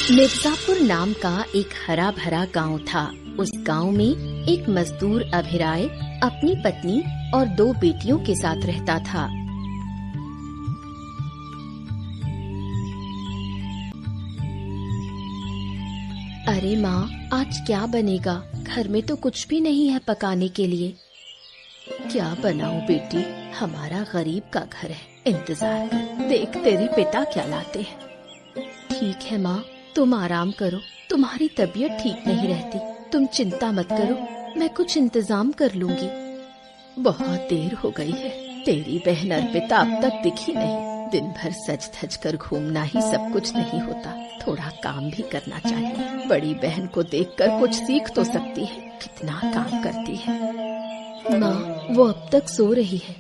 मिर्जापुर नाम का एक हरा भरा गांव था। उस गांव में एक मजदूर अभिराय अपनी पत्नी और 2 बेटियों के साथ रहता था। अरे माँ, आज क्या बनेगा? घर में तो कुछ भी नहीं है पकाने के लिए। क्या बनाऊं बेटी, हमारा गरीब का घर है, इंतजार कर, देख तेरे पिता क्या लाते हैं। ठीक है माँ, तुम आराम करो, तुम्हारी तबीयत ठीक नहीं रहती, तुम चिंता मत करो, मैं कुछ इंतजाम कर लूंगी। बहुत देर हो गई है, तेरी बहन अर्पिता अब तक दिखी नहीं। दिन भर सज धज कर घूमना ही सब कुछ नहीं होता, थोड़ा काम भी करना चाहिए। बड़ी बहन को देखकर कुछ सीख तो सकती है, कितना काम करती है। माँ, वो अब तक सो रही है।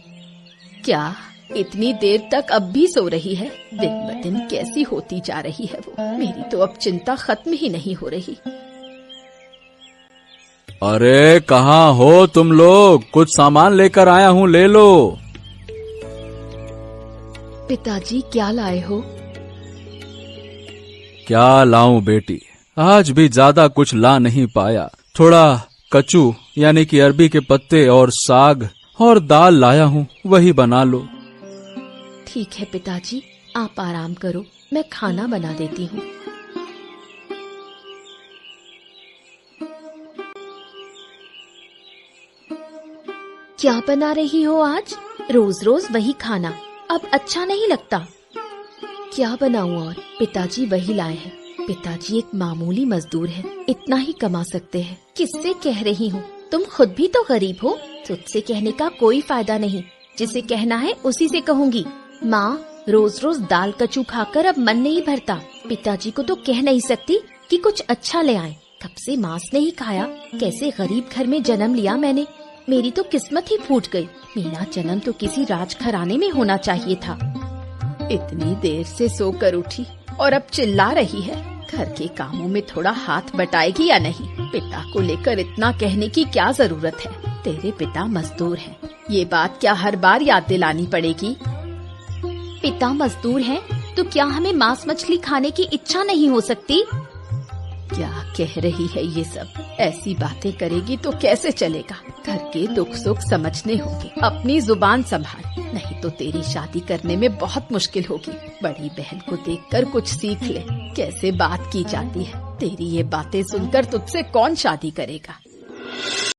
क्या इतनी देर तक अब भी सो रही है? दिन ब दिन कैसी होती जा रही है वो। मेरी तो अब चिंता खत्म ही नहीं हो रही। अरे कहाँ हो तुम लोग? कुछ सामान लेकर आया हूँ, ले लो। पिताजी, क्या लाए हो? क्या लाऊं बेटी, आज भी ज्यादा कुछ ला नहीं पाया। थोड़ा कचू यानी कि अरबी के पत्ते और साग और दाल लाया हूँ, वही बना लो। ठीक है पिताजी, आप आराम करो, मैं खाना बना देती हूँ। क्या बना रही हो आज? रोज रोज वही खाना, अब अच्छा नहीं लगता। क्या बनाऊं और? पिताजी वही लाए हैं। पिताजी एक मामूली मजदूर है, इतना ही कमा सकते हैं। किससे कह रही हूँ? तुम खुद भी तो गरीब हो, तुझसे कहने का कोई फायदा नहीं। जिसे कहना है उसी से कहूंगी। माँ, रोज रोज दाल कचू खाकर अब मन नहीं भरता। पिताजी को तो कह नहीं सकती कि कुछ अच्छा ले आए। कब से मांस नहीं खाया। कैसे गरीब घर में जन्म लिया मैंने। मेरी तो किस्मत ही फूट गई। मेरा जन्म तो किसी राजघराने में होना चाहिए था। इतनी देर से सोकर उठी और अब चिल्ला रही है। घर के कामों में थोड़ा हाथ बटाएगी या नहीं? पिता को लेकर इतना कहने की क्या जरूरत है? तेरे पिता मजदूर हैं, ये बात क्या हर बार याद दिलानी पड़ेगी? पिता मजदूर हैं, तो क्या हमें मांस मछली खाने की इच्छा नहीं हो सकती? क्या कह रही है ये सब? ऐसी बातें करेगी तो कैसे चलेगा? घर के दुख सुख समझने होंगे। अपनी जुबान संभाल, नहीं तो तेरी शादी करने में बहुत मुश्किल होगी। बड़ी बहन को देखकर कुछ सीख ले, कैसे बात की जाती है। तेरी ये बातें सुनकर तुझसे कौन शादी करेगा?